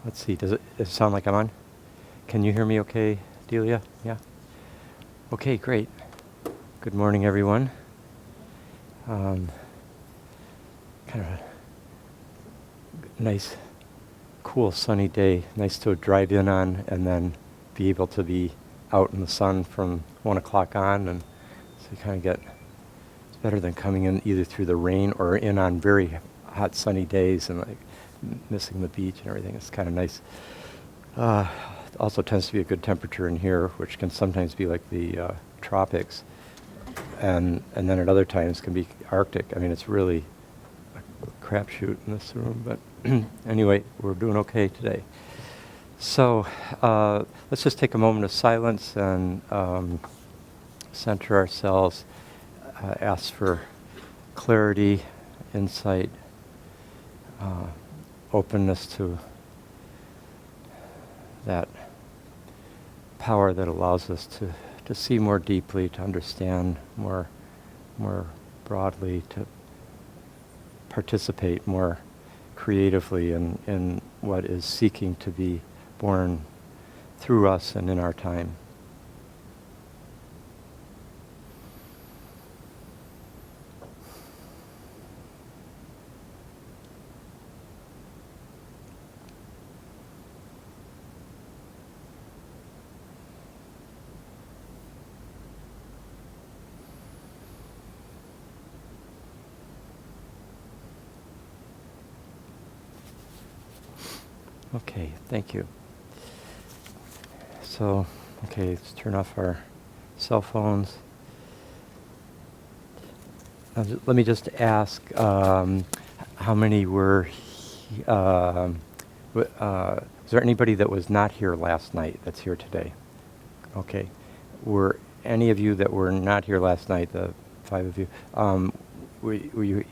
Let's see, does it sound like I'm on? Can you hear me okay, Delia? Yeah? Okay, great. Good morning, everyone. Kind of a nice, cool, sunny day. Nice to drive in on and then be able to be out in the sun from 1 o'clock on. And so you kind of get, it's better than coming in either through the rain or in on very hot sunny days and like missing the beach and everything. It's kind of nice. It also tends to be a good temperature in here, which can sometimes be like the tropics, and then at other times can be Arctic. I mean, it's really a crapshoot in this room, but anyway, we're doing okay today. So let's just take a moment of silence and center ourselves, ask for clarity, insight, openness to that power that allows us to see more deeply, to understand more broadly, to participate more creatively in what is seeking to be born through us and in our time. Okay, thank you. So, okay, let's turn off our cell phones. Let me just ask, how many were, is there anybody that was not here last night that's here today? Okay. Were any of you that were not here last night, the 5 of you, were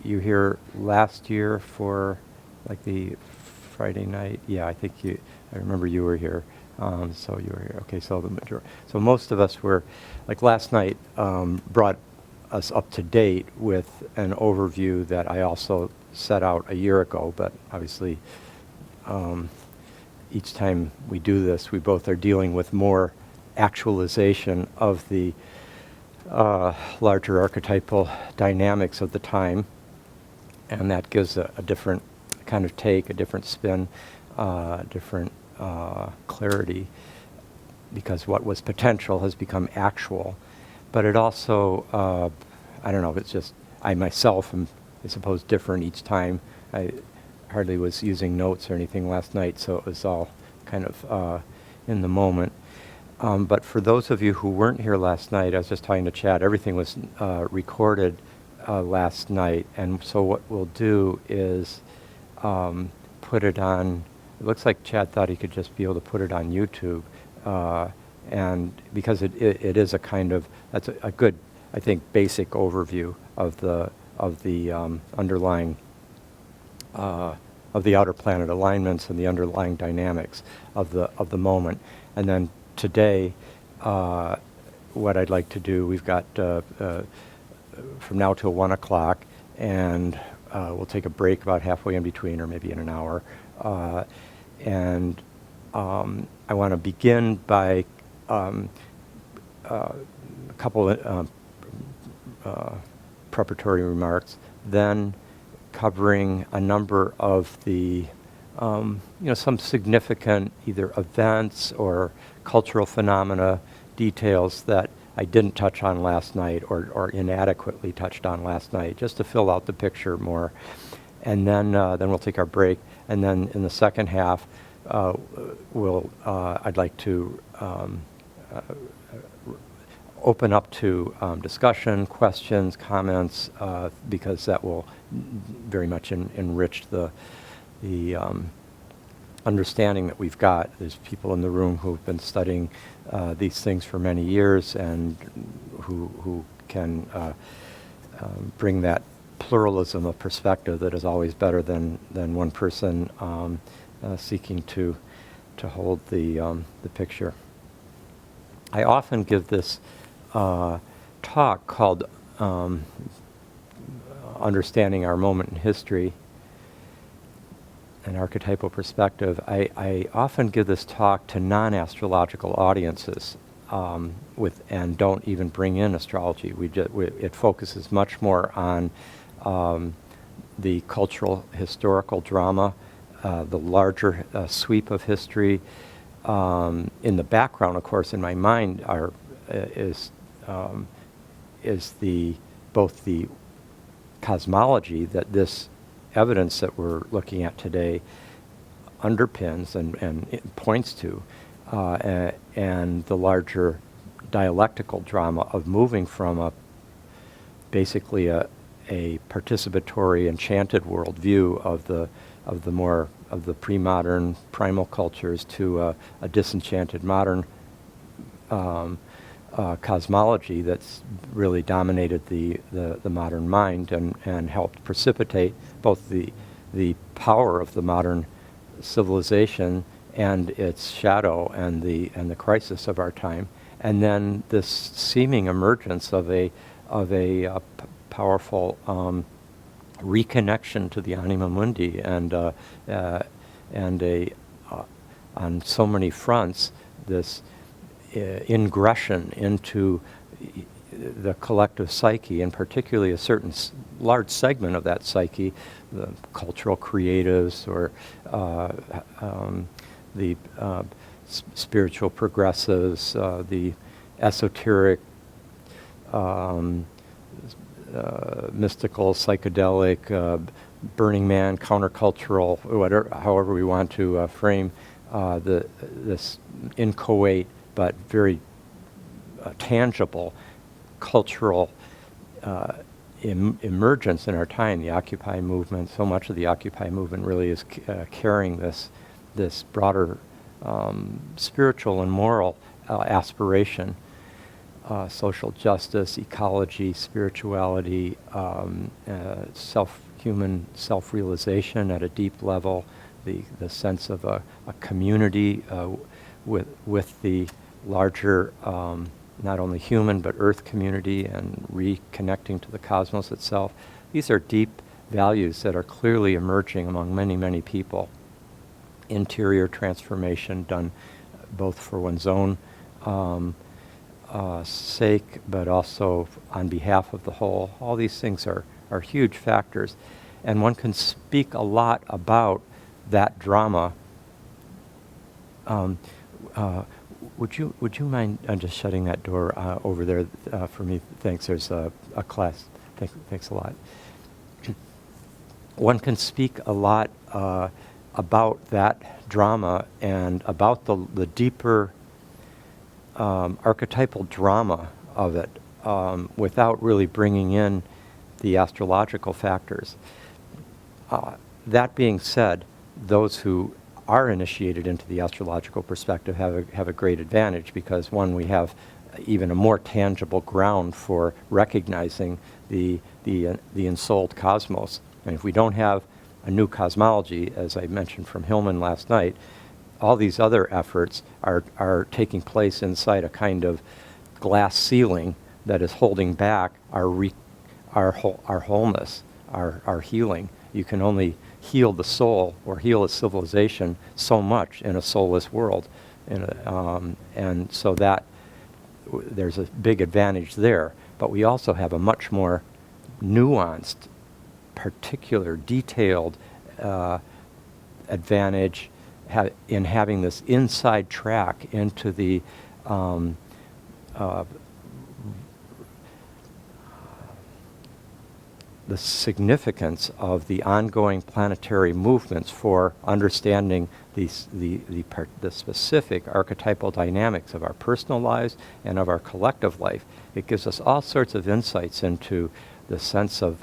you here last year for like the Friday night? Yeah, I remember you were here. So you were here. Okay, so so most of us were, like last night, brought us up to date with an overview that I also set out a year ago, but obviously each time we do this, we both are dealing with more actualization of the larger archetypal dynamics of the time, and that gives a different kind of take, a different spin, different clarity, because what was potential has become actual. But it also, I don't know, it's just, I myself am, I suppose, different each time. I hardly was using notes or anything last night, so it was all kind of in the moment. But for those of you who weren't here last night, I was just talking to Chad, everything was recorded last night, and so what we'll do is put it on, it looks like Chad thought he could just be able to put it on YouTube, and because it is a kind of, that's a good, I think, basic overview of the underlying of the outer planet alignments and the underlying dynamics of the moment. And then today, what I'd like to do, we've got from now till 1 o'clock, and we'll take a break about halfway in between, or maybe in an hour. And I want to begin by a couple preparatory remarks, then covering a number of the, some significant either events or cultural phenomena, details that I didn't touch on last night or inadequately touched on last night, just to fill out the picture more. And then we'll take our break. And then in the second half, I'd like to open up to discussion, questions, comments, because that will very much enrich the understanding that we've got. There's people in the room who've been studying these things for many years, and who can bring that pluralism of perspective that is always better than one person seeking to hold the picture. I often give this talk called Understanding Our Moment in History, an archetypal perspective, I often give this talk to non-astrological audiences and don't even bring in astrology. It focuses much more on the cultural historical drama, the larger sweep of history. In the background, of course, in my mind is both the cosmology that this evidence that we're looking at today underpins and it points to, and the larger dialectical drama of moving from basically a participatory, enchanted worldview of the pre-modern primal cultures to a disenchanted modern cosmology that's really dominated the modern mind and helped precipitate both the power of the modern civilization and its shadow and the crisis of our time, and then this seeming emergence of a powerful reconnection to the anima mundi and on so many fronts this ingression into the collective psyche, and particularly a certain large segment of that psyche, the cultural creatives or the spiritual progressives, the esoteric, mystical, psychedelic, Burning Man, countercultural, however we want to frame this inchoate but very tangible cultural emergence in our time. The Occupy movement, so much of the Occupy movement really is carrying this broader spiritual and moral aspiration, social justice, ecology, spirituality, human self-realization at a deep level, the sense of a community with the larger, not only human but earth community, and reconnecting to the cosmos itself. These are deep values that are clearly emerging among many, many people. Interior transformation done both for one's own sake, but also on behalf of the whole. All these things are huge factors, and one can speak a lot about that drama. Would you mind just shutting that door over there for me? Thanks. There's a class. Thanks a lot. One can speak a lot about that drama and about the deeper archetypal drama of it without really bringing in the astrological factors. That being said, those who are initiated into the astrological perspective have a great advantage, because one, we have even a more tangible ground for recognizing the ensouled cosmos. And if we don't have a new cosmology, as I mentioned from Hillman last night, all these other efforts are taking place inside a kind of glass ceiling that is holding back our wholeness, our healing. You can only heal the soul or heal a civilization so much in a soulless world, and so that there's a big advantage there. But we also have a much more nuanced, particular, detailed advantage in having this inside track into the significance of the ongoing planetary movements for understanding the specific archetypal dynamics of our personal lives and of our collective life. It gives us all sorts of insights into the sense of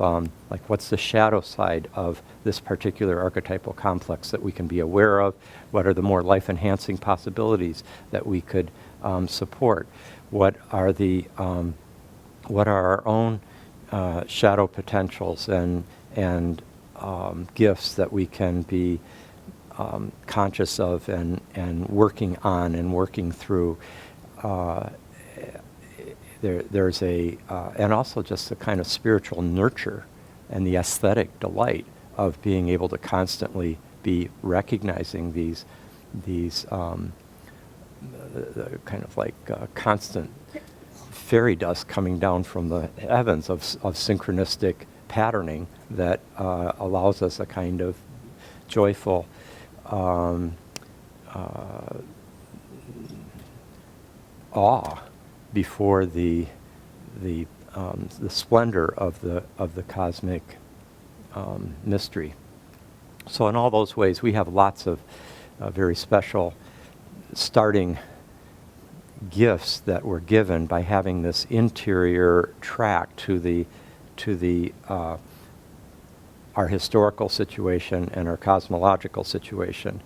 like what's the shadow side of this particular archetypal complex that we can be aware of, what are the more life-enhancing possibilities that we could support, what are our own shadow potentials and gifts that we can be conscious of and working on and working through. There's and also just the kind of spiritual nurture and the aesthetic delight of being able to constantly be recognizing these kind of like constant fairy dust coming down from the heavens of synchronistic patterning that allows us a kind of joyful awe before the splendor of the cosmic mystery. So in all those ways, we have lots of very special starting gifts that were given by having this interior track to our historical situation and our cosmological situation.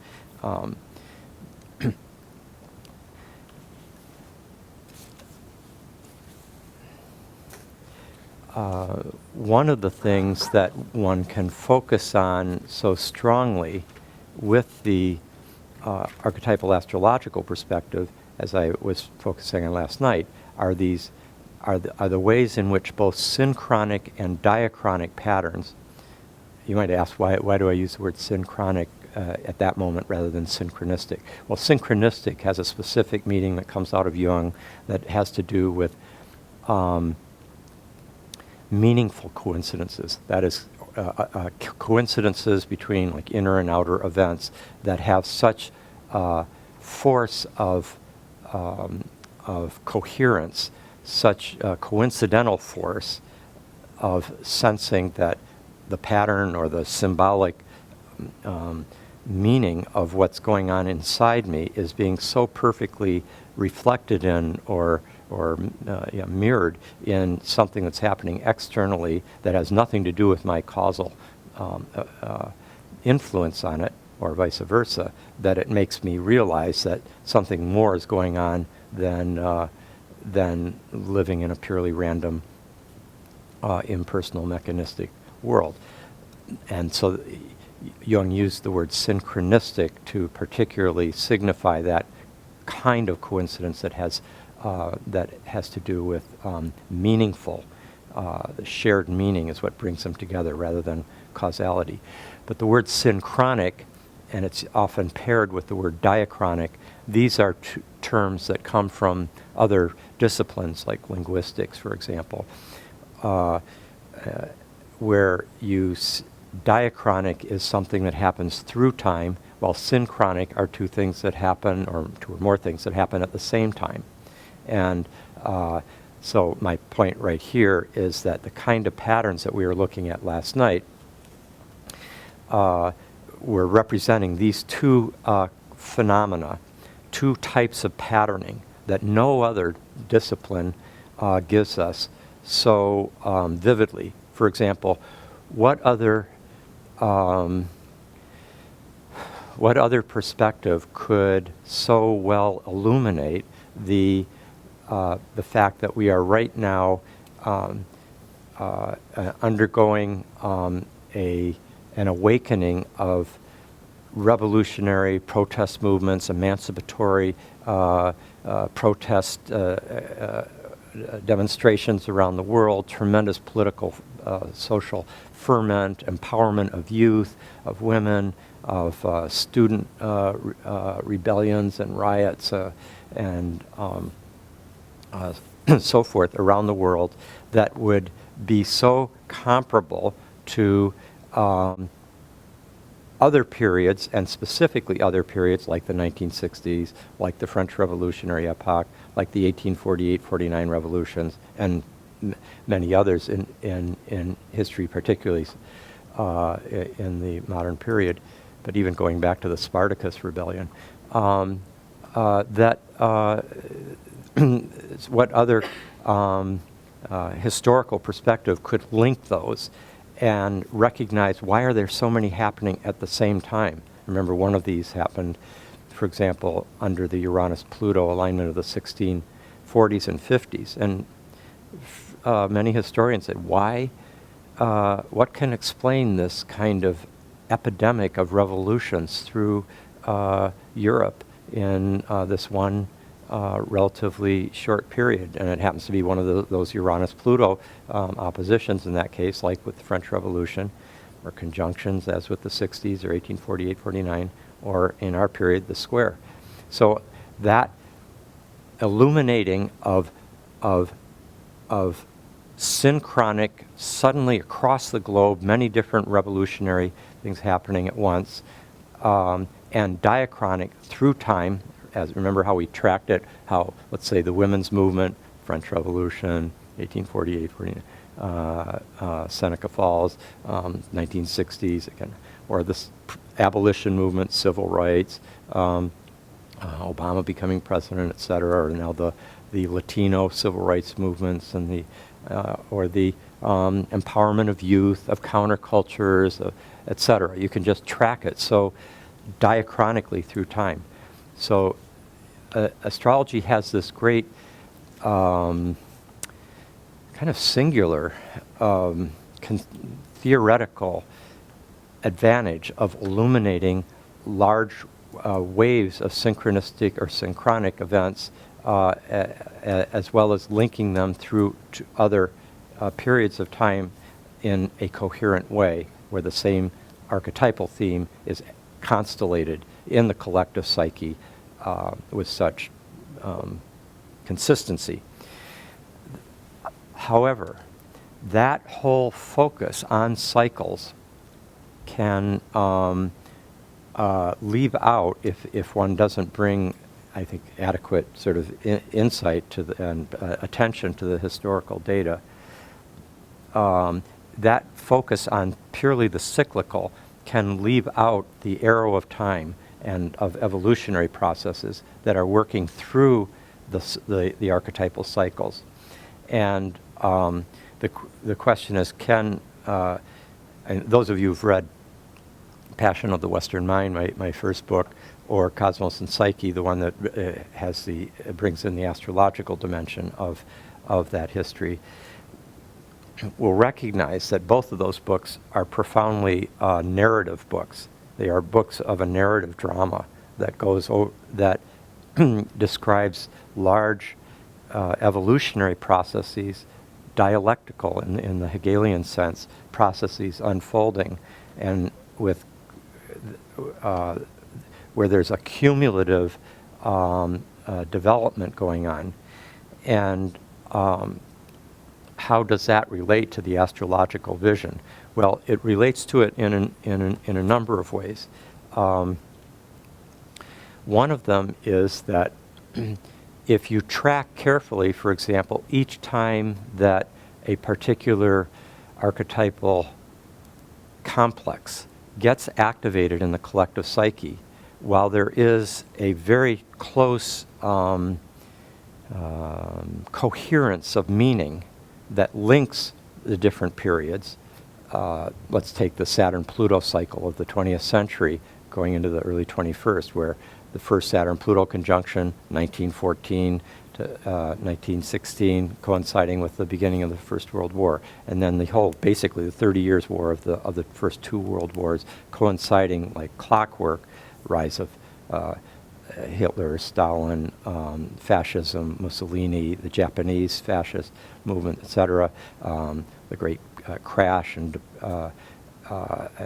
One of the things that one can focus on so strongly with the archetypal astrological perspective, as I was focusing on last night, are the ways in which both synchronic and diachronic patterns. You might ask, why do I use the word synchronic at that moment rather than synchronistic? Well, synchronistic has a specific meaning that comes out of Jung that has to do with meaningful coincidences. That is, coincidences between like inner and outer events that have such force of coherence, such coincidental force of sensing that the pattern or the symbolic meaning of what's going on inside me is being so perfectly reflected in or mirrored in something that's happening externally that has nothing to do with my causal influence on it, or vice versa, that it makes me realize that something more is going on than living in a purely random, impersonal, mechanistic world. And so Jung used the word synchronistic to particularly signify that kind of coincidence that has to do with meaningful, shared meaning is what brings them together rather than causality. But the word synchronic, and it's often paired with the word diachronic, these are terms that come from other disciplines like linguistics, for example, where diachronic is something that happens through time, while synchronic are two things that happen, or two or more things that happen at the same time. And so my point right here is that the kind of patterns that we were looking at last night were representing these two phenomena, two types of patterning that no other discipline gives us so vividly. For example, what other perspective could so well illuminate the fact that we are right now undergoing an awakening of revolutionary protest movements, emancipatory protest demonstrations around the world, tremendous political, social ferment, empowerment of youth, of women, of student rebellions and riots and so forth around the world that would be so comparable to other periods, and specifically other periods like the 1960s, like the French Revolutionary epoch, like the 1848-49 revolutions, and many others in history, particularly in the modern period, but even going back to the Spartacus rebellion. What other historical perspective could link those and recognize why are there so many happening at the same time? Remember, one of these happened, for example, under the Uranus-Pluto alignment of the 1640s and 50s. And many historians said, why? What can explain this kind of epidemic of revolutions through Europe in this one relatively short period? And it happens to be one of those Uranus-Pluto oppositions in that case, like with the French Revolution. or conjunctions, as with the 60s, or 1848, 49, or in our period, the square. So that illuminating of synchronic, suddenly across the globe, many different revolutionary things happening at once, and diachronic through time, as remember how we tracked it, how, let's say, the women's movement, French Revolution, 1848, 49, Seneca Falls, 1960s, again, or this abolition movement, civil rights, Obama becoming president, et cetera, or now the Latino civil rights movements, and the empowerment of youth, of countercultures, et cetera. You can just track it so diachronically through time. So astrology has this great kind of singular theoretical advantage of illuminating large waves of synchronistic or synchronic events, as well as linking them through to other periods of time in a coherent way, where the same archetypal theme is constellated in the collective psyche with such consistency. However, that whole focus on cycles can leave out, if one doesn't bring, I think, adequate sort of insight to and attention to the historical data, that focus on purely the cyclical can leave out the arrow of time and of evolutionary processes that are working through the archetypal cycles. And the question is, and those of you who've read Passion of the Western Mind, my first book, or Cosmos and Psyche, the one that brings in the astrological dimension of that history, will recognize that both of those books are profoundly narrative books. They are books of a narrative drama that describes large evolutionary processes, dialectical in the Hegelian sense, processes unfolding, and with where there's a cumulative development going on. And how does that relate to the astrological vision? Well, it relates to it in a number of ways. One of them is that if you track carefully, for example, each time that a particular archetypal complex gets activated in the collective psyche, while there is a very close coherence of meaning that links the different periods, let's take the Saturn-Pluto cycle of the 20th century going into the early 21st, where the first Saturn-Pluto conjunction, 1914 to 1916, coinciding with the beginning of the First World War, and then basically the 30 Years' War of the first two world wars, coinciding like clockwork, rise of Hitler, Stalin, fascism, Mussolini, the Japanese fascist movement, etc., the great crash, and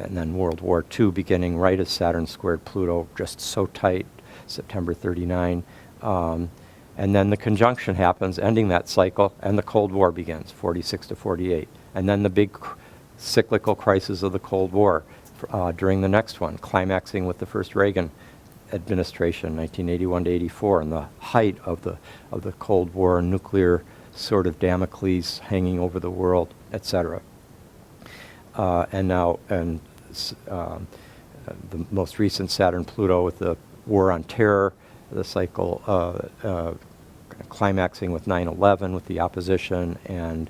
then World War II beginning right as Saturn squared Pluto, just so tight, September 39. And then the conjunction happens, ending that cycle, and the Cold War begins, 46 to 48. And then the big cyclical crisis of the Cold War during the next one, climaxing with the first Reagan administration, 1981 to 84, and the height of the Cold War, nuclear sort of Damocles hanging over the world, etc. And the most recent Saturn-Pluto with the War on Terror, the cycle climaxing with 9/11 with the opposition, and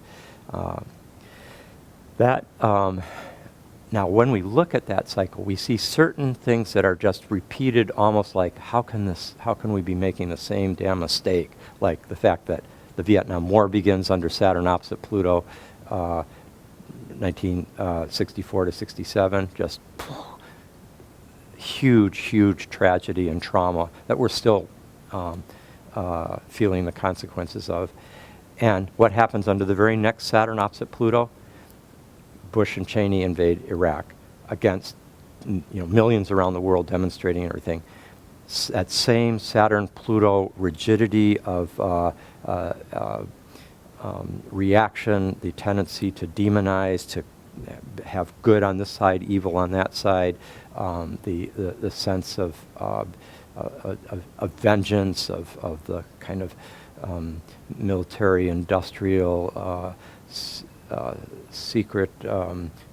that. Now, when we look at that cycle, we see certain things that are just repeated, almost like, how can we be making the same damn mistake? Like the fact that the Vietnam War begins under Saturn opposite Pluto, 1964 to 67, just huge tragedy and trauma that we're still feeling the consequences of. And what happens under the very next Saturn opposite Pluto? Bush and Cheney invade Iraq against millions around the world demonstrating and everything. That same Saturn-Pluto rigidity of reaction, the tendency to demonize, to have good on this side, evil on that side, the sense of vengeance, of the kind of military, industrial, secret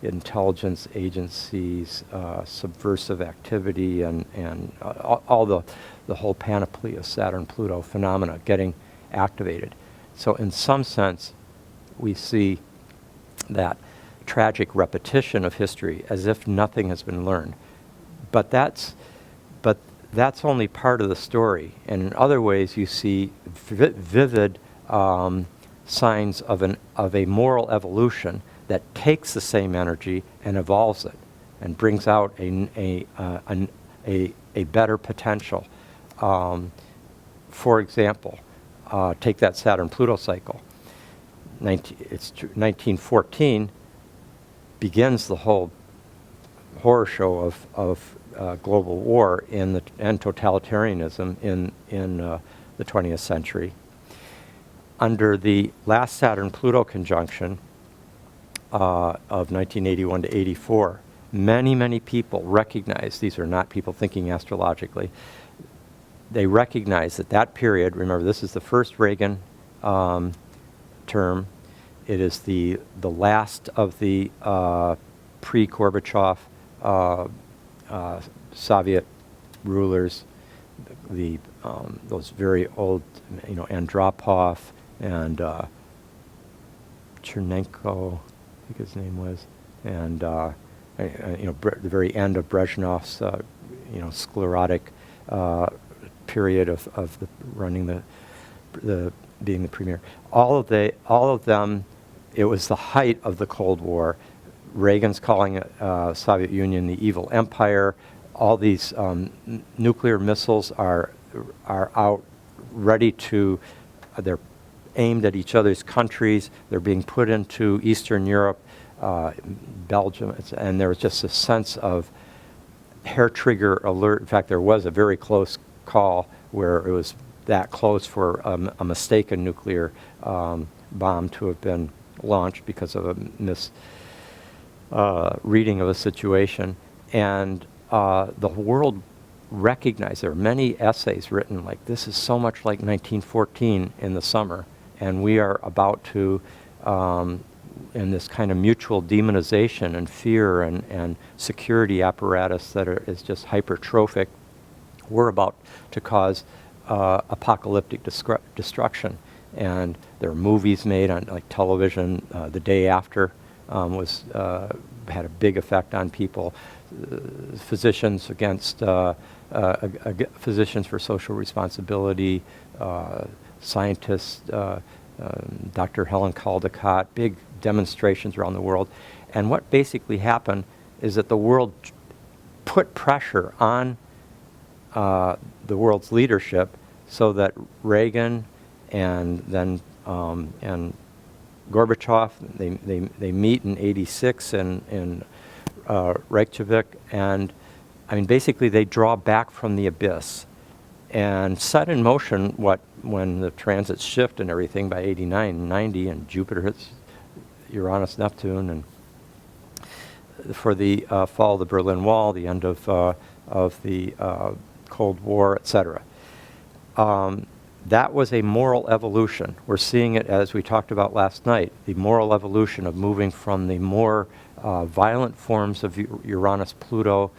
intelligence agencies, subversive activity, and all the whole panoply of Saturn-Pluto phenomena getting activated. So in some sense, we see that tragic repetition of history as if nothing has been learned. But that's only part of the story. And in other ways, you see vivid signs of a moral evolution that takes the same energy and evolves it and brings out a better potential. For example, take that Saturn-Pluto cycle. 1914 begins the whole horror show of global war and totalitarianism in the 20th century. Under the last Saturn-Pluto conjunction of 1981 to 84, many people recognize, these are not people thinking astrologically, they recognize that period, remember this is the first Reagan term, it is the last of the pre-Gorbachev Soviet rulers, those very old, Andropov and Chernenko, I think his name was, and the very end of Brezhnesov's, sclerotic period of the running the being the premier. All of them, it was the height of the Cold War. Reagan's calling Soviet Union the evil empire. All these nuclear missiles are out, ready to. They're aimed at each other's countries. They're being put into Eastern Europe, Belgium, and there was just a sense of hair trigger alert. In fact, there was a very close call where it was that close for a mistaken nuclear bomb to have been launched because of a reading of a situation. And the world recognized, there are many essays written like, this is so much like 1914 in the summer, and we are about to, in this kind of mutual demonization and fear and security apparatus that is just hypertrophic, we're about to cause apocalyptic destruction. And there are movies made on television. The Day After had a big effect on people. Physicians against Physicians for Social Responsibility, scientists, Dr. Helen Caldicott, big demonstrations around the world. And what basically happened is that the world put pressure on the world's leadership so that Reagan and then and Gorbachev, they meet in '86 in Reykjavik, and basically they draw back from the abyss and set in motion when the transits shift and everything by '89 and '90, and Jupiter hits Uranus, Neptune, and for the fall of the Berlin Wall, the end of the Cold War, etc. That was a moral evolution. We're seeing it, as we talked about last night, the moral evolution of moving from the more violent forms of Uranus-Pluto,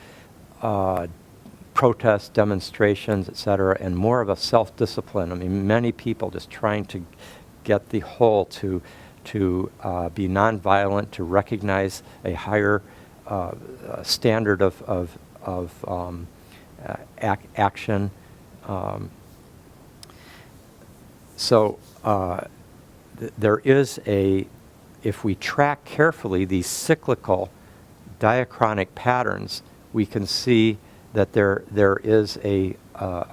protests, demonstrations, etc., and more of a self-discipline. Many people just trying to get the whole to be nonviolent, to recognize a higher standard of action. So there is if we track carefully these cyclical diachronic patterns, we can see that there is a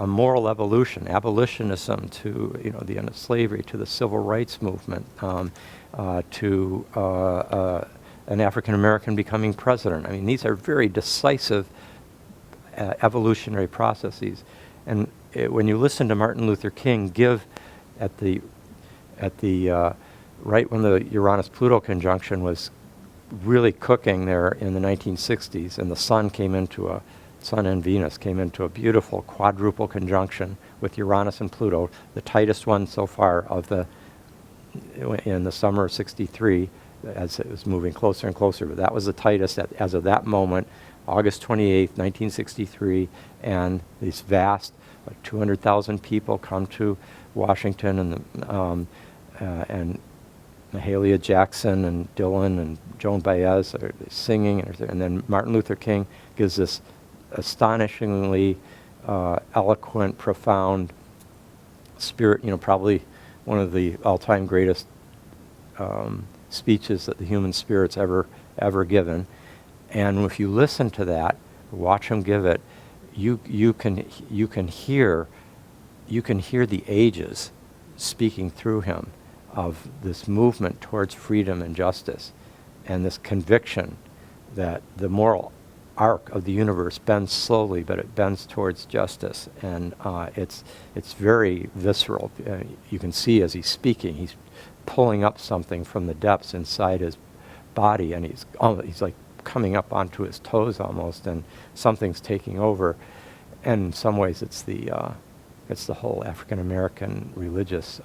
moral evolution, abolitionism to the end of slavery, to the civil rights movement, to an African American becoming president. I mean, these are very decisive evolutionary processes. And when you listen to Martin Luther King give at the right when the Uranus-Pluto conjunction was really cooking there in the 1960s, and the Sun and Venus came into a beautiful quadruple conjunction with Uranus and Pluto, the tightest one so far in the summer of '63, as it was moving closer and closer. But that was the tightest as of that moment, August 28th, 1963, and these vast, like 200,000 people come to Washington, and Mahalia Jackson and Dylan and Joan Baez are singing, and then Martin Luther King gives this astonishingly eloquent, profound spirit, probably one of the all-time greatest speeches that the human spirit's ever given. And if you listen to that, watch him give it, you can hear the ages speaking through him of this movement towards freedom and justice, and this conviction that the moral arc of the universe bends slowly, but it bends towards justice. And it's very visceral. You can see as he's speaking, he's pulling up something from the depths inside his body, and he's like coming up onto his toes almost, and something's taking over. And in some ways, it's the whole African American religious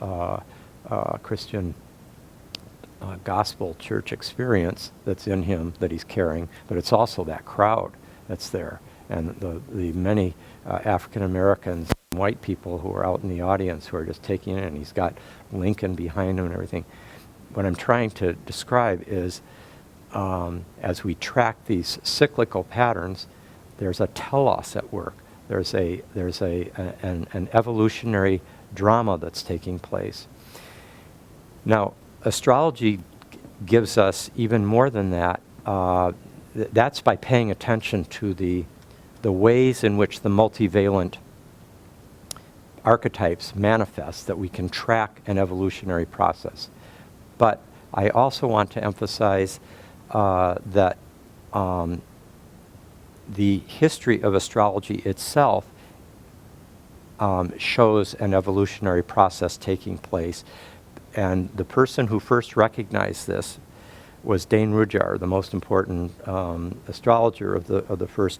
Christian gospel church experience that's in him that he's carrying, but it's also that crowd that's there, and the many African Americans and white people who are out in the audience who are just taking it in. He's got Lincoln behind him and everything. What I'm trying to describe is, as we track these cyclical patterns, there's a telos at work. There's an evolutionary drama that's taking place. Now, astrology gives us even more than that. That's by paying attention to the ways in which the multivalent archetypes manifest, that we can track an evolutionary process. But I also want to emphasize that the history of astrology itself shows an evolutionary process taking place. And the person who first recognized this was Dane Rudhyar, the most important astrologer of the first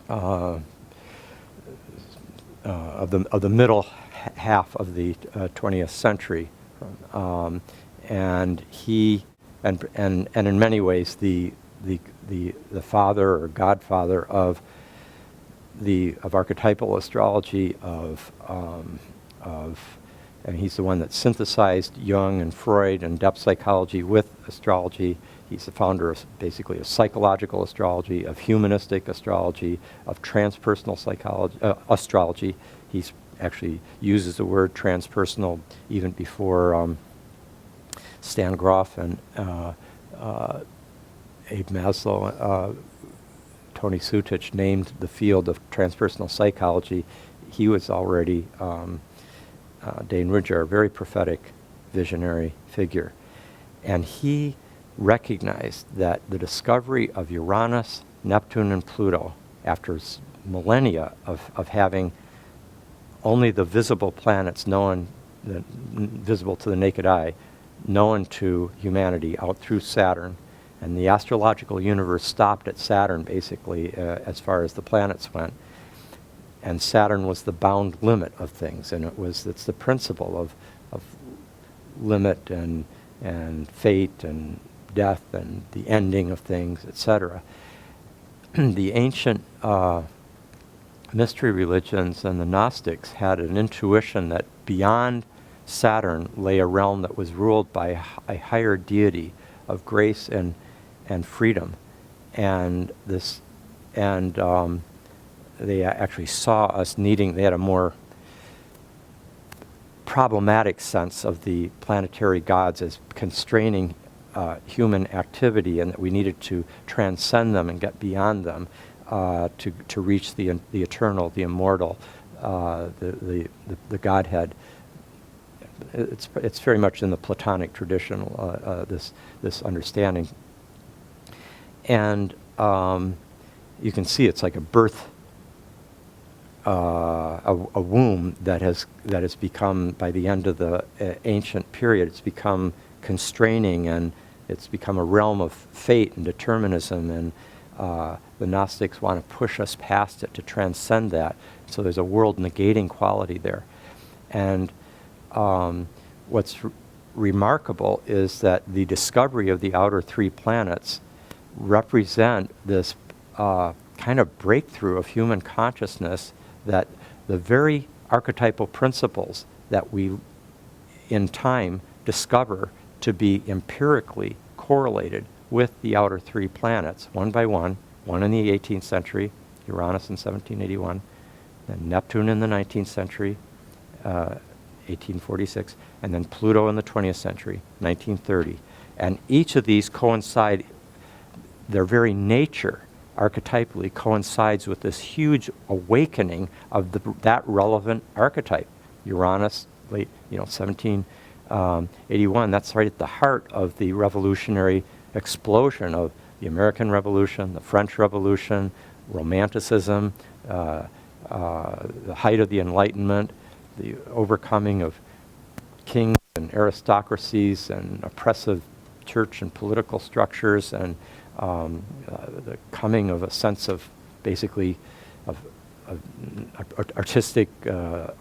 of the middle half of the 20th century, and he and in many ways the father or godfather of archetypal astrology and he's the one that synthesized Jung and Freud and depth psychology with astrology. He's the founder of basically of psychological astrology, of humanistic astrology, of transpersonal psychology, astrology. He actually uses the word transpersonal even before Stan Grof and Abe Maslow, Tony Sutich named the field of transpersonal psychology. He was already Dane Rudhyar, a very prophetic, visionary figure. And he recognized that the discovery of Uranus, Neptune, and Pluto, after millennia of having only the visible planets known, visible to the naked eye, known to humanity out through Saturn, and the astrological universe stopped at Saturn, basically, as far as the planets went. And Saturn was the bound limit of things, and it's the principle of limit and fate and death and the ending of things, etc. The ancient mystery religions and the Gnostics had an intuition that beyond Saturn lay a realm that was ruled by a higher deity of grace and freedom, and they actually saw us needing. They had a more problematic sense of the planetary gods as constraining human activity, and that we needed to transcend them and get beyond them to reach the eternal, the immortal, the Godhead. It's very much in the Platonic tradition, this understanding. And you can see it's like a birth, a womb that has become, by the end of the ancient period, it's become constraining, and it's become a realm of fate and determinism, and the Gnostics want to push us past it to transcend that. So there's a world negating quality there. And what's remarkable is that the discovery of the outer 3 planets represent this kind of breakthrough of human consciousness, that the very archetypal principles that we in time discover to be empirically correlated with the outer 3 planets, one by one in the 18th century, Uranus in 1781, then Neptune in the 19th century, 1846, and then Pluto in the 20th century, 1930. And each of these coincide, their very nature archetypally coincides with this huge awakening of that relevant archetype. Uranus, late, 1781, that's right at the heart of the revolutionary explosion of the American Revolution, the French Revolution, Romanticism, the height of the Enlightenment, the overcoming of kings and aristocracies and oppressive church and political structures, and the coming of a sense of basically of artistic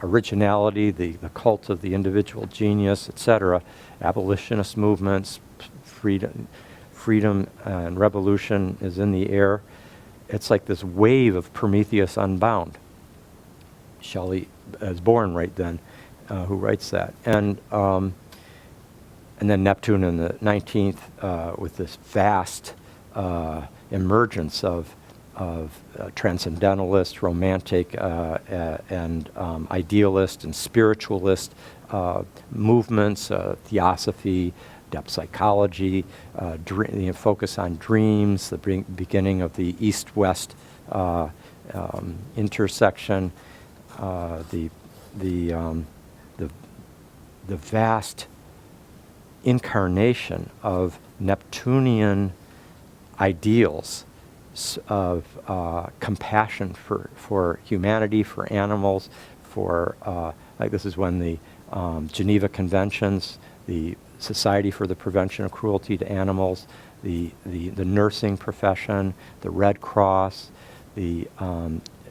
originality, the cult of the individual genius, etc. Abolitionist movements, freedom and revolution is in the air. It's like this wave of Prometheus Unbound. Shelley is born right then, who writes that. And then Neptune in the 19th with this vast emergence of transcendentalist, romantic, and idealist and spiritualist movements, theosophy, depth psychology, focus on dreams, the beginning of the East-West intersection, the vast incarnation of Neptunian ideals of compassion for humanity, for animals, like this is when the Geneva Conventions, the Society for the Prevention of Cruelty to Animals, the nursing profession, the Red Cross, the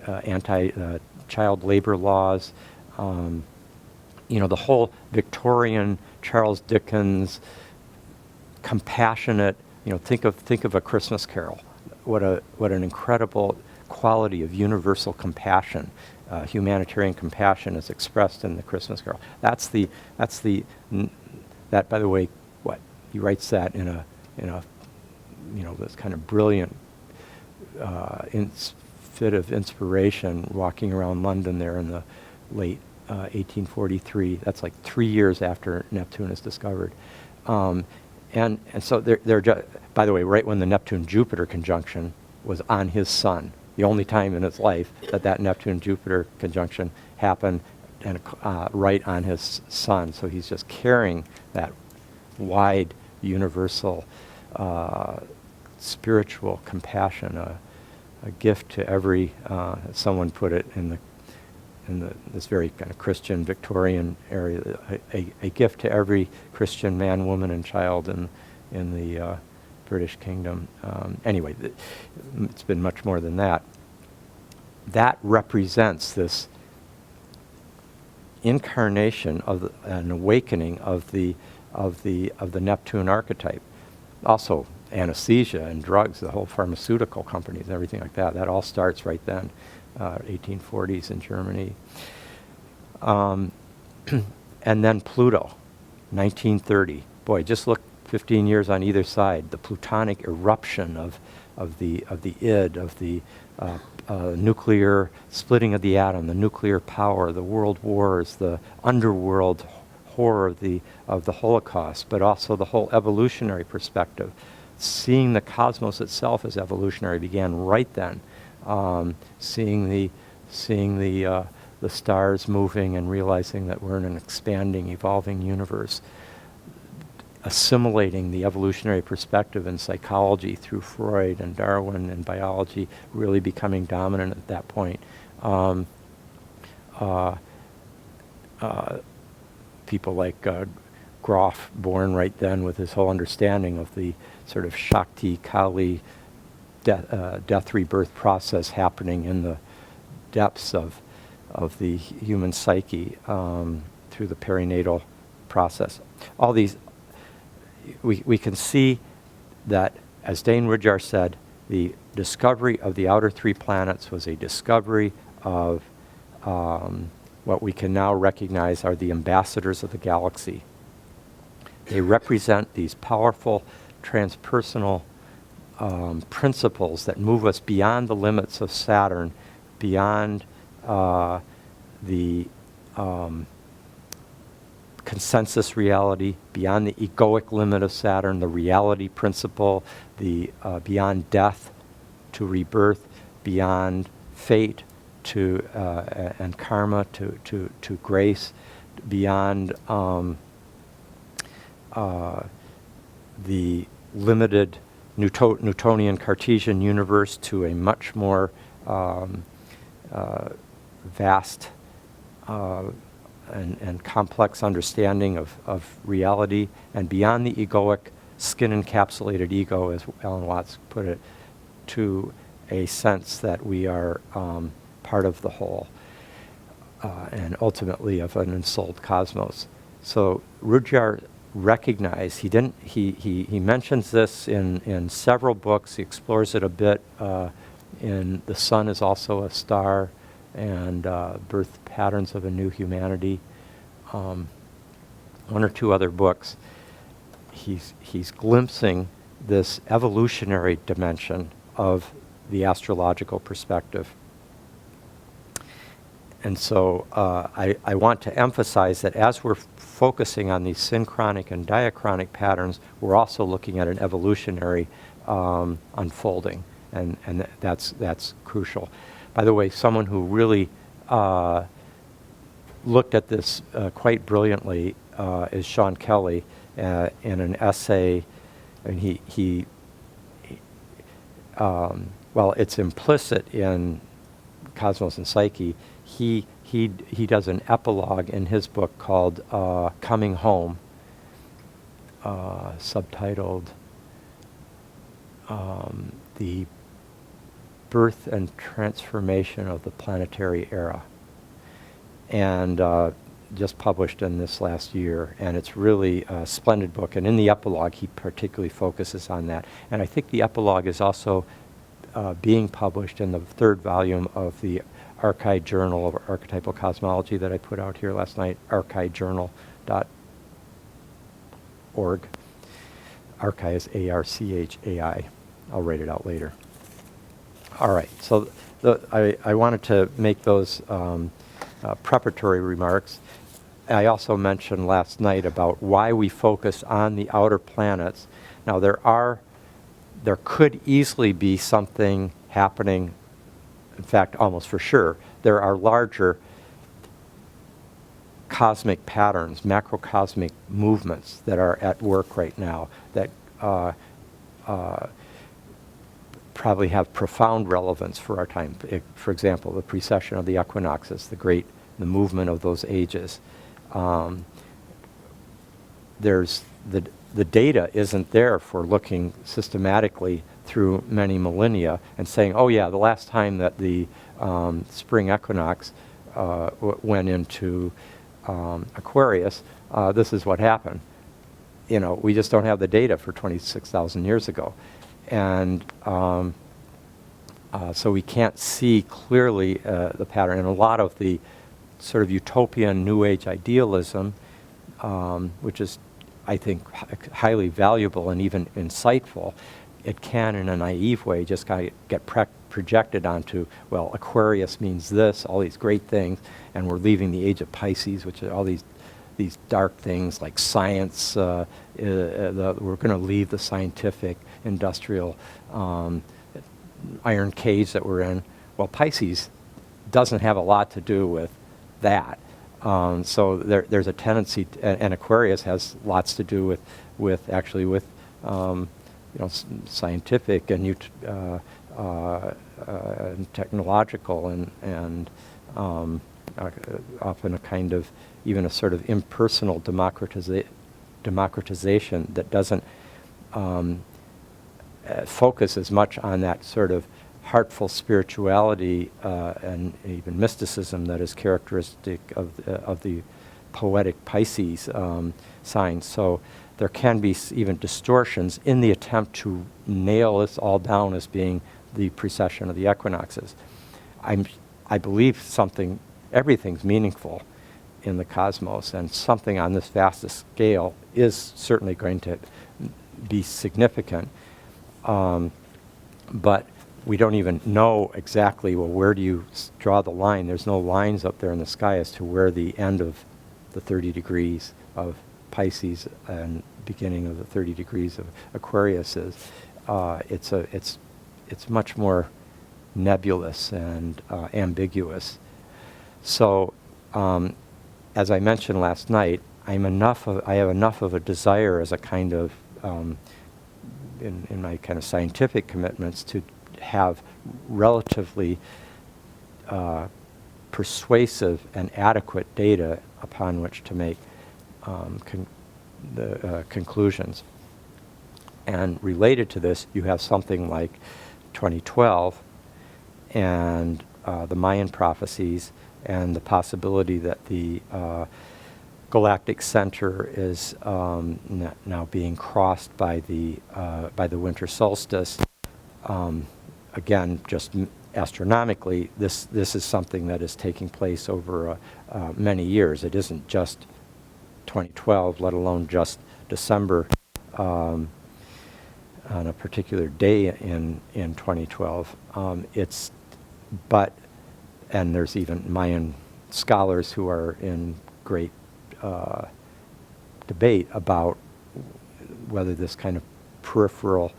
anti-child labor laws, the whole Victorian Charles Dickens compassionate, think of A Christmas Carol. What an incredible quality of universal compassion, humanitarian compassion is expressed in the Christmas Carol. That, by the way, he writes that in a this kind of brilliant fit of inspiration, walking around London there in the late 1843. That's like 3 years after Neptune is discovered. And so they're just, by the way, right when the Neptune-Jupiter conjunction was on his sun, the only time in his life that Neptune-Jupiter conjunction happened, and right on his sun. So he's just carrying that wide, universal, spiritual compassion, a gift to every, as someone put it in this very kind of Christian Victorian area, a gift to every Christian man, woman, and child in the British Kingdom. Anyway, it's been much more than that. That represents this incarnation of an awakening of the Neptune archetype. Also, anesthesia and drugs, the whole pharmaceutical companies, everything like that. That all starts right then. 1840s in Germany. And then Pluto, 1930. Boy, just look 15 years on either side. The plutonic eruption of the id, of the nuclear splitting of the atom, the nuclear power, the world wars, the underworld horror of the Holocaust, but also the whole evolutionary perspective. Seeing the cosmos itself as evolutionary began right then. Seeing the stars moving and realizing that we're in an expanding, evolving universe. assimilating the evolutionary perspective in psychology through Freud and Darwin and biology, really becoming dominant at that point. People like Groff, born right then with his whole understanding of the sort of Shakti, Kali, death rebirth process happening in the depths of the human psyche through the perinatal process. All these, we can see that, as Dane Rudhyar said, the discovery of the outer three planets was a discovery of what we can now recognize are the ambassadors of the galaxy. They represent these powerful transpersonal principles that move us beyond the limits of Saturn, beyond the consensus reality, beyond the egoic limit of Saturn, the reality principle, the beyond death to rebirth, beyond fate to and karma to grace, beyond the limited Newtonian Cartesian universe to a much more vast and complex understanding of reality, and beyond the egoic skin-encapsulated ego, as Alan Watts put it, to a sense that we are part of the whole, and ultimately of an ensouled cosmos. So Rudhyar recognized, he mentions this in several books, he explores it a bit in The Sun is Also a Star and Birth Patterns of a New Humanity, one or two other books. He's glimpsing this evolutionary dimension of the astrological perspective. And so I want to emphasize that as we're focusing on these synchronic and diachronic patterns, we're also looking at an evolutionary unfolding, and that's crucial. By the way, someone who really looked at this quite brilliantly is Sean Kelly in an essay, and he well, it's implicit in Cosmos and Psyche. He does an epilogue in his book called Coming Home, subtitled The Birth and Transformation of the Planetary Era, and just published in this last year. And it's really a splendid book, and in the epilogue he particularly focuses on that. And I think the epilogue is also being published in the third volume of the Archive Journal of Archetypal Cosmology that I put out here last night, archivejournal.org. Archive is A-R-C-H-A-I. I'll write it out later. All right, so I wanted to make those preparatory remarks. I also mentioned last night about why we focus on the outer planets. Now there could easily be something happening. In fact, almost for sure, there are larger cosmic patterns, macrocosmic movements that are at work right now that probably have profound relevance for our time. For example, the precession of the equinoxes, the movement of those ages. There's the data isn't there for looking systematically through many millennia and saying, oh yeah, the last time that the spring equinox went into Aquarius, this is what happened. You know, we just don't have the data for 26,000 years ago. And so we can't see clearly the pattern. And a lot of the sort of utopian New Age idealism, which is, I think, highly valuable and even insightful, it can, in a naive way, just kind of get projected onto, well, Aquarius means this, all these great things, and we're leaving the age of Pisces, which are all these dark things like science. We're going to leave the scientific, industrial iron cage that we're in. Well, Pisces doesn't have a lot to do with that. So there's a tendency, and Aquarius has lots to do with actually with scientific and technological and often a kind of even a sort of impersonal democratization that doesn't focus as much on that sort of heartful spirituality and even mysticism that is characteristic of the poetic Pisces sign. So there can be even distortions in the attempt to nail this all down as being the precession of the equinoxes. I believe everything's meaningful in the cosmos, and something on this vastest scale is certainly going to be significant. But we don't even know exactly, well, where do you draw the line? There's no lines up there in the sky as to where the end of the 30 degrees of Pisces and beginning of the 30 degrees of Aquarius is. It's much more nebulous and ambiguous. So, as I mentioned last night, I have enough of a desire as a kind of in my kind of scientific commitments to have relatively persuasive and adequate data upon which to make conclusions. And related to this, you have something like 2012 and the Mayan prophecies and the possibility that the galactic center is now being crossed by the winter solstice. Again, just astronomically, this is something that is taking place over many years. It isn't just 2012, let alone just December on a particular day in 2012. And there's even Mayan scholars who are in great debate about whether this kind of peripheral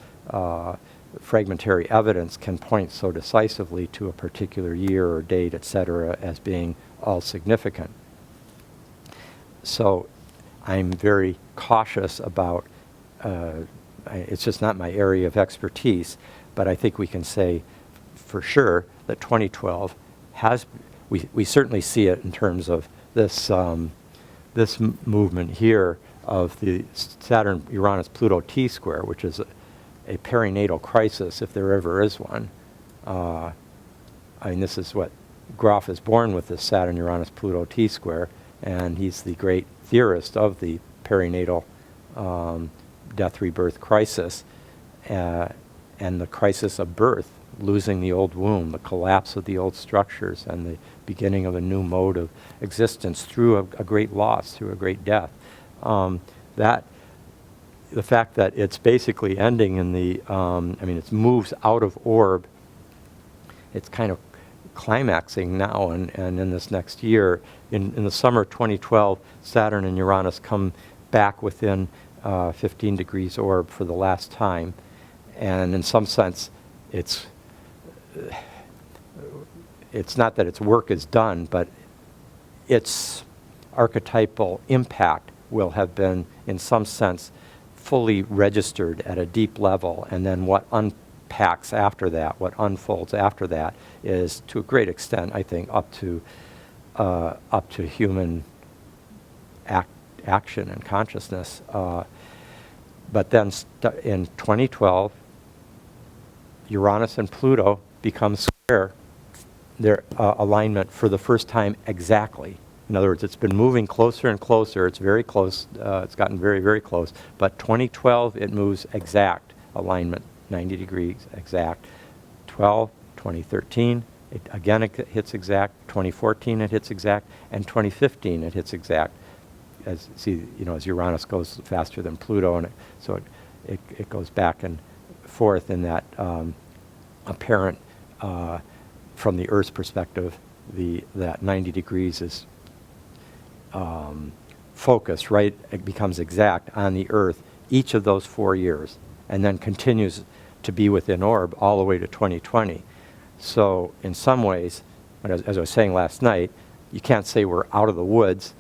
fragmentary evidence can point so decisively to a particular year or date, etc., as being all significant. So I'm very cautious about, it's just not my area of expertise, but I think we can say for sure that 2012 we certainly see it in terms of this this movement here of the Saturn-Uranus-Pluto T-square, which is a perinatal crisis, if there ever is one. I mean, this is what Groff is born with, this Saturn-Uranus-Pluto T-square, and he's the great theorist of the perinatal death-rebirth crisis, and the crisis of birth, losing the old womb, the collapse of the old structures, and the beginning of a new mode of existence through a great loss, through a great death. The fact that it's basically ending in the, it moves out of orb, it's kind of climaxing now and in this next year. In the summer of 2012, Saturn and Uranus come back within 15 degrees orb for the last time. And in some sense, it's not that its work is done, but its archetypal impact will have been, in some sense, fully registered at a deep level, and then what unpacks after that, what unfolds after that, is to a great extent, I think, up to human action and consciousness. But then in 2012, Uranus and Pluto become square, their alignment for the first time exactly. In other words, it's been moving closer and closer. It's very close. It's gotten very, very close. But 2012, it moves exact alignment, 90 degrees exact. 2013, it hits exact. 2014, it hits exact. And 2015, it hits exact. As Uranus goes faster than Pluto, and it goes back and forth in that apparent, from the Earth's perspective, that 90 degrees is focused, right? It becomes exact on the Earth each of those 4 years, and then continues to be within orb all the way to 2020. So in some ways, as I was saying last night, you can't say we're out of the woods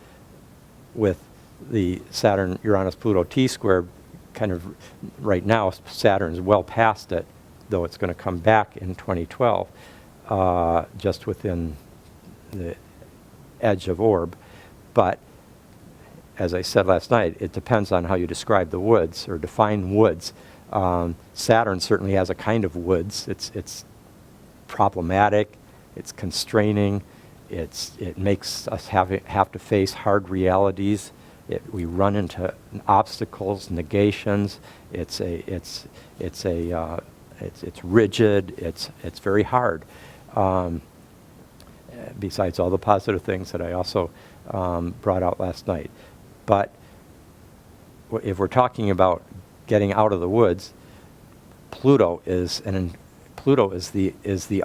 with the Saturn, Uranus, Pluto T-square. Kind of right now, Saturn's well past it, though it's going to come back in 2012, just within the edge of orb. But as I said last night, it depends on how you describe the woods or define woods. Saturn certainly has a kind of woods. It's problematic, it's constraining, it makes us have to face hard realities. We run into obstacles, negations. It's rigid. It's very hard. Besides all the positive things that I also brought out last night, but if we're talking about getting out of the woods, Pluto is the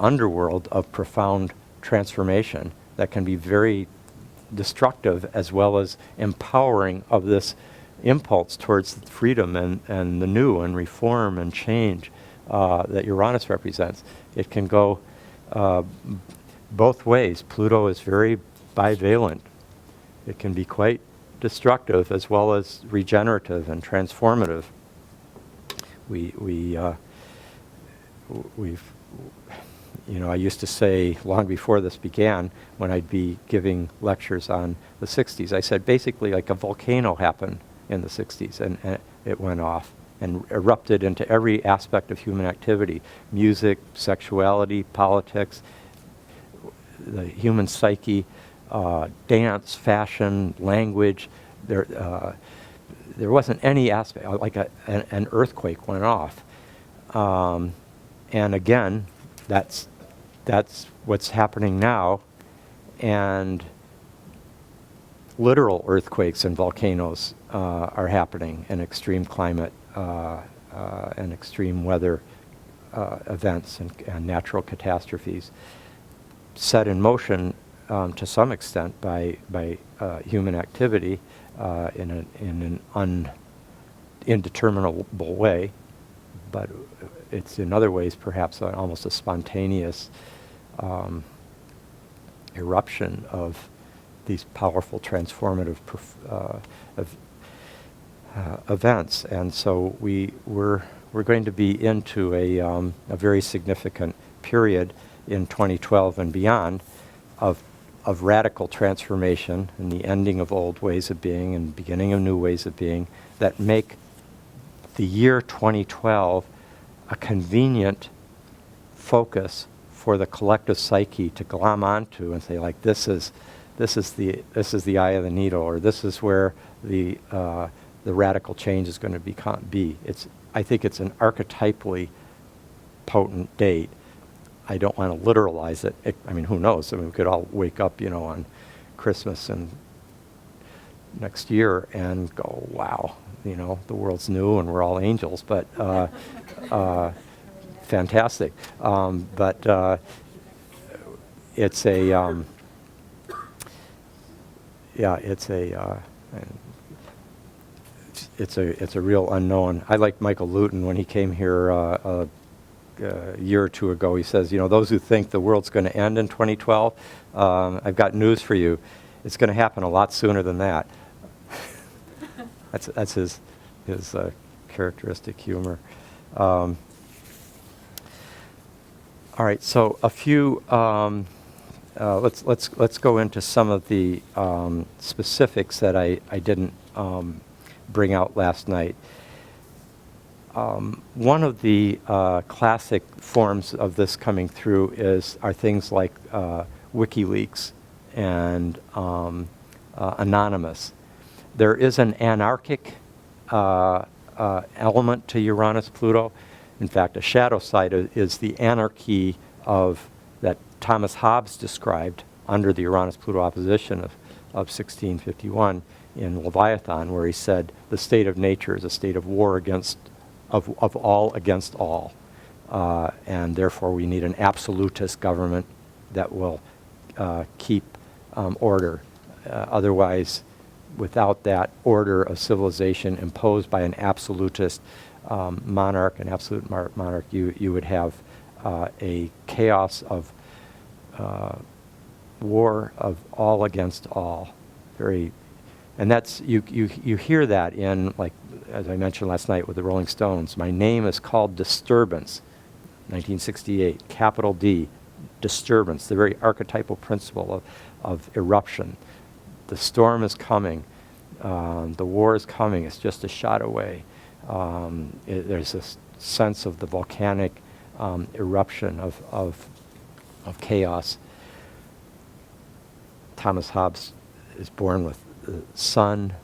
underworld of profound transformation that can be very destructive as well as empowering of this impulse towards freedom and the new and reform and change that Uranus represents. It can go both ways. Pluto is very bivalent. It can be quite destructive as well as regenerative and transformative. I used to say long before this began, when I'd be giving lectures on the 60s, I said basically like a volcano happened in the 60s, and it went off and erupted into every aspect of human activity: music, sexuality, politics, the human psyche, dance, fashion, language. There wasn't any aspect, like an earthquake went off. And again, that's what's happening now. And literal earthquakes and volcanoes are happening, and extreme climate and extreme weather events and natural catastrophes set in motion to some extent by human activity in an indeterminable way, but it's in other ways perhaps almost a spontaneous eruption of these powerful transformative events. And so we're going to be into a very significant period in 2012 and beyond of radical transformation and the ending of old ways of being and beginning of new ways of being that make the year 2012 a convenient focus for the collective psyche to glom onto and say, like, this is the eye of the needle, or this is where the radical change is going to be. I think it's an archetypally potent date. I don't want to literalize it. I mean, who knows? I mean, we could all wake up, on Christmas and next year and go, wow, the world's new and we're all angels. But fantastic. But it's a it's a real unknown. I like Michael Luton when he came here a year or two ago. He says, those who think the world's going to end in 2012, I've got news for you. It's going to happen a lot sooner than that. That's his characteristic humor. All right, so a few. Let's go into some of the specifics that I didn't bring out last night. One of the classic forms of this coming through are things like WikiLeaks and Anonymous. There is an anarchic element to Uranus-Pluto. In fact, a shadow side is the anarchy that Thomas Hobbes described under the Uranus-Pluto opposition of 1651 in Leviathan, where he said the state of nature is a state of war of all against all, and therefore we need an absolutist government that will keep order. Otherwise, without that order of civilization imposed by an absolutist monarch, an absolute monarch, you would have a chaos of war of all against all. Very, and that's, you hear that in, like, as I mentioned last night with the Rolling Stones, my name is called Disturbance, 1968, capital D, disturbance, the very archetypal principle of eruption. The storm is coming, the war is coming, it's just a shot away. There's this sense of the volcanic eruption of chaos. Thomas Hobbes is born with the Sun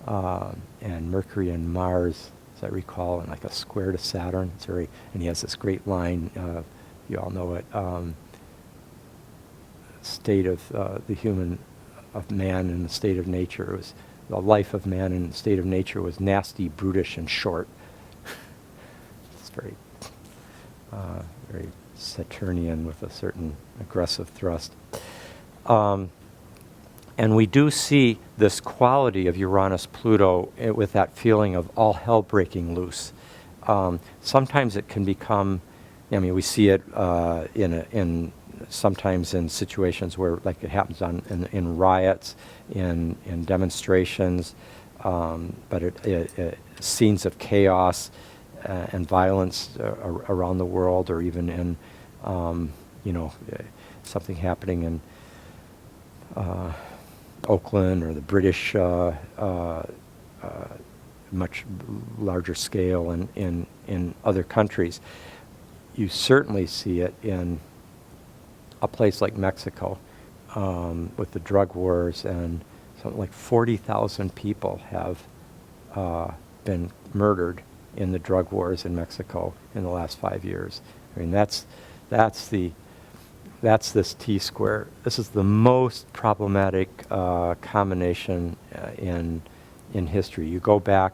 and Mercury and Mars, as I recall, and like a square to Saturn. It's very, and he has this great line, you all know it, state of of man and the state of nature. It was the life of man and the state of nature was nasty, brutish, and short. It's very, very Saturnian with a certain aggressive thrust. And we do see this quality of Uranus-Pluto with that feeling of all hell breaking loose. Sometimes it can become, I mean, we see it sometimes in situations where, like it happens in riots, in demonstrations, but scenes of chaos and violence around the world, or even in, something happening in Oakland or the British, much larger scale in other countries. You certainly see it in a place like Mexico with the drug wars, and something like 40,000 people have been murdered in the drug wars in Mexico in the last 5 years. I mean, that's this T-square. This is the most problematic combination in history. You go back,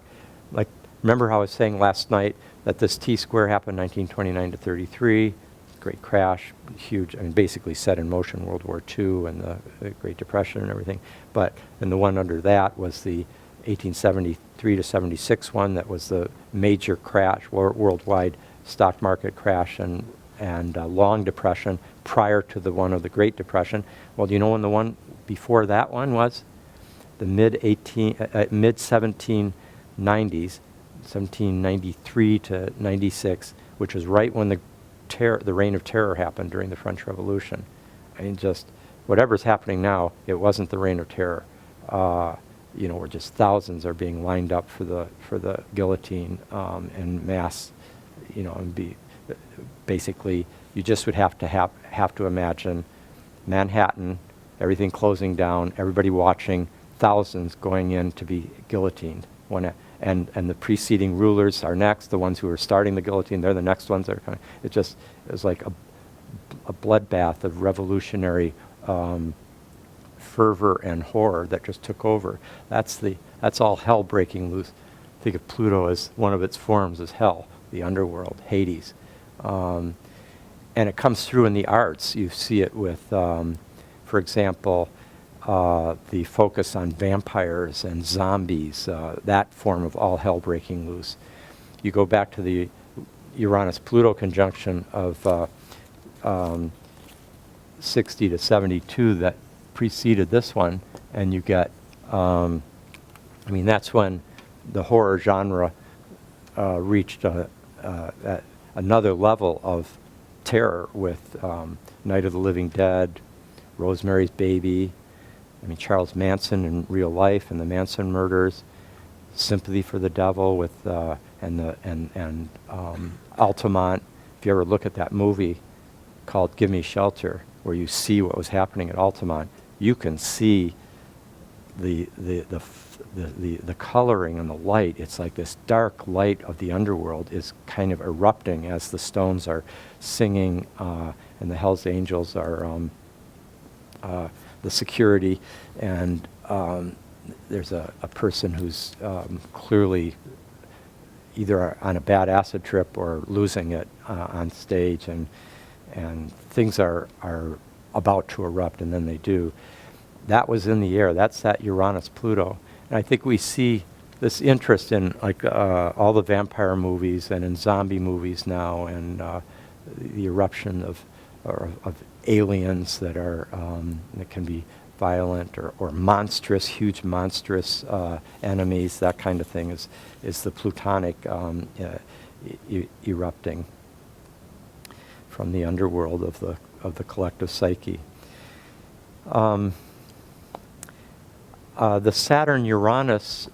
like, remember how I was saying last night that this T-square happened 1929 to 33, great crash, huge, I mean, basically set in motion World War II and the Great Depression and everything. But, and the one under that was the 1873 to 76 one that was the major crash, worldwide stock market crash and long depression prior to the one of the Great Depression. Well, do you know when the one before that one was? The mid 1790s, 1793 to 96, which was right when the reign of terror happened during the French Revolution. I mean, just whatever's happening now, it wasn't the reign of terror. Where just thousands are being lined up for the guillotine en masse, and be basically, you just would have to imagine Manhattan, everything closing down, everybody watching, thousands going in to be guillotined. And the preceding rulers are next, the ones who are starting the guillotine, they're the next ones that are coming. It was like a bloodbath of revolutionary fervor and horror that just took over. That's all hell breaking loose. Think of Pluto as one of its forms as hell, the underworld, Hades. And it comes through in the arts. You see it with, for example, the focus on vampires and zombies, that form of all hell breaking loose. You go back to the Uranus-Pluto conjunction of 60 to 72 that preceded this one, and you get, that's when the horror genre reached another level of terror with Night of the Living Dead, Rosemary's Baby, Charles Manson in real life and the Manson murders, Sympathy for the Devil with and Altamont. If you ever look at that movie called Give Me Shelter, where you see what was happening at Altamont, you can see the coloring and the light. It's like this dark light of the underworld is kind of erupting as the Stones are singing, and the Hells Angels are the security, and there's a person who's clearly either on a bad acid trip or losing it on stage, and things are about to erupt, and then they do. That was in the air. That's that Uranus-Pluto. And I think we see this interest in all the vampire movies and in zombie movies now, and the eruption of aliens that are that can be violent or monstrous, huge monstrous enemies. That kind of thing is the Plutonic erupting from the underworld of the collective psyche. The Saturn-Uranus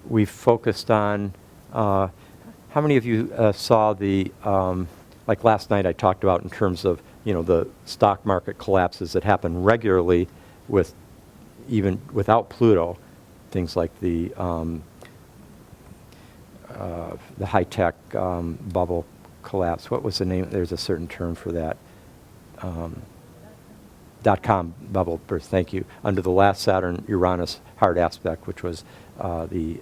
we've focused on. How many of you saw the, like last night I talked about in terms of, the stock market collapses that happen regularly even without Pluto, things like the high-tech bubble collapse. What was the name? There's a certain term for that. .com bubble burst, thank you, under the last Saturn-Uranus hard aspect, which was the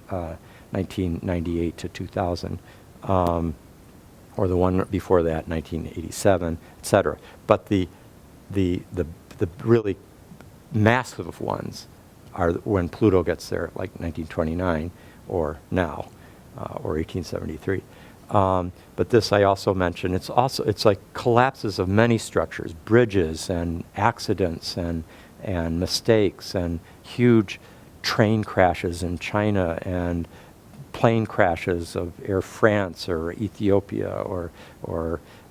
1998 to 2000, or the one before that, 1987, etc. But the really massive ones are when Pluto gets there, like 1929, or now, or 1873. But this I also mentioned. It's like collapses of many structures, bridges and accidents and mistakes and huge train crashes in China and plane crashes of Air France or Ethiopia or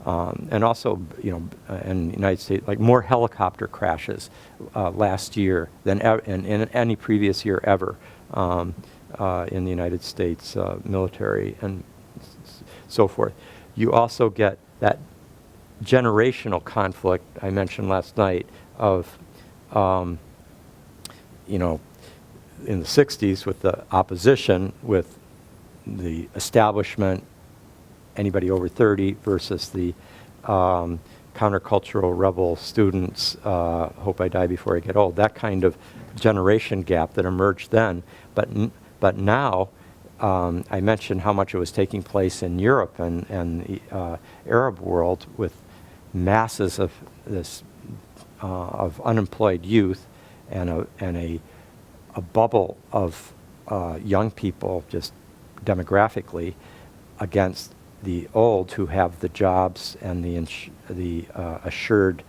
and also in the United States, like more helicopter crashes last year than in any previous year ever in the United States military and so forth. You also get that generational conflict I mentioned last night of, in the 60s with the opposition, with the establishment, anybody over 30 versus the countercultural rebel students, hope I die before I get old, that kind of generation gap that emerged then. But now, I mentioned how much it was taking place in Europe and the Arab world with masses of this of unemployed youth and a bubble of young people just demographically against the old who have the jobs and the assured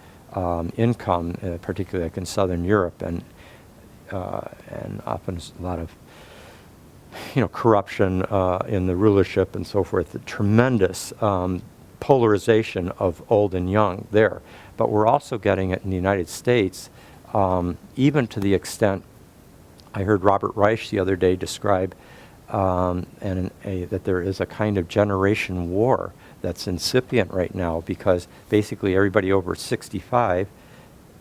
income, particularly like in Southern Europe and often a lot of corruption in the rulership and so forth, the tremendous polarization of old and young there. But we're also getting it in the United States, even to the extent I heard Robert Reich the other day describe that there is a kind of generation war that's incipient right now, because basically everybody over 65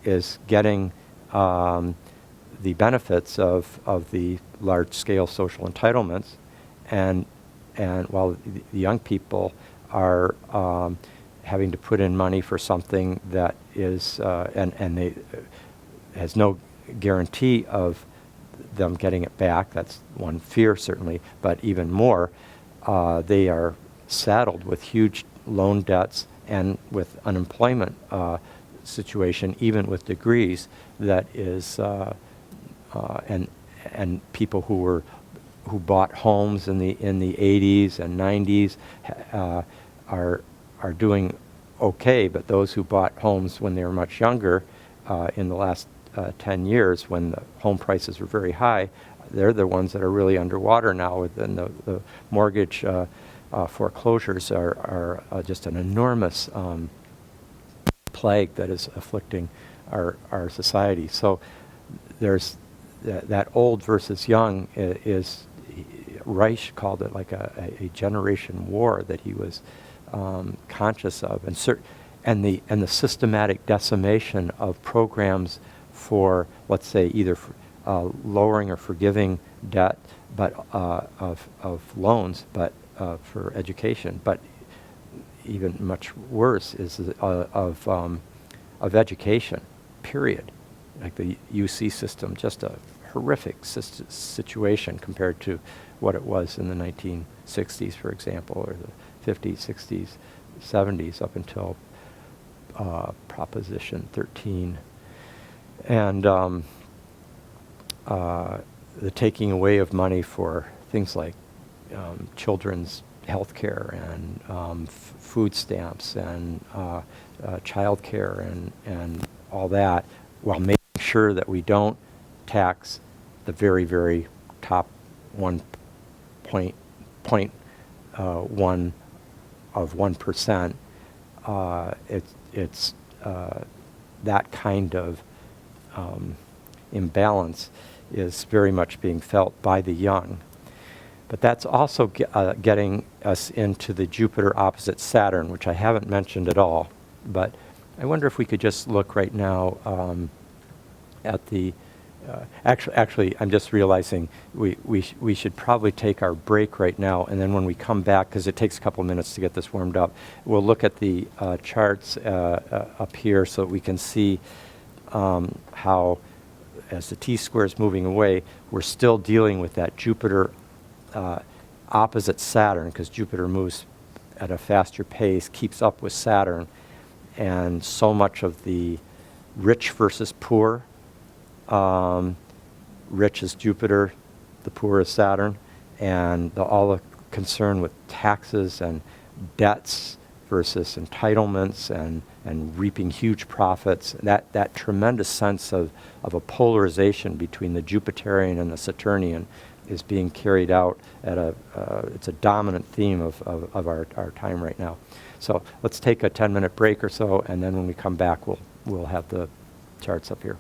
is getting the benefits of the large-scale social entitlements, and while the young people are having to put in money for something that is and they has no guarantee of them getting it back. That's one fear, certainly, but even more, they are saddled with huge loan debts and with unemployment situation, even with degrees, that is and people who bought homes in the 80s and 90s are doing okay, but those who bought homes when they were much younger in the last 10 years, when the home prices were very high, they're the ones that are really underwater now. Within the mortgage foreclosures are just an enormous plague that is afflicting our society. So there's that old versus young is, Reich called it like a generation war that he was conscious of, and the systematic decimation of programs for, let's say, either lowering or forgiving debt, but of loans, but for education. But even much worse is of education. Period. Like the UC system, just a horrific situation compared to what it was in the 1960s, for example, or the 50s, 60s, 70s, up until Proposition 13. And the taking away of money for things like children's healthcare and food stamps and childcare and all that, while making sure that we don't tax the very, very top 1.1 of 1%. It's that kind of imbalance is very much being felt by the young. But that's also getting us into the Jupiter opposite Saturn, which I haven't mentioned at all. But I wonder if we could just look right now at the... Actually, I'm just realizing we should probably take our break right now, and then when we come back, because it takes a couple minutes to get this warmed up, we'll look at the charts up here so that we can see how, as the T-square is moving away, we're still dealing with that Jupiter opposite Saturn, because Jupiter moves at a faster pace, keeps up with Saturn, and so much of the rich versus poor, rich is Jupiter, the poor is Saturn, and all the concern with taxes and debts versus entitlements and reaping huge profits, that tremendous sense of a polarization between the Jupiterian and the Saturnian is being carried out at it's a dominant theme of our time right now. So let's take a 10-minute break or so, and then when we come back, we'll have the charts up here.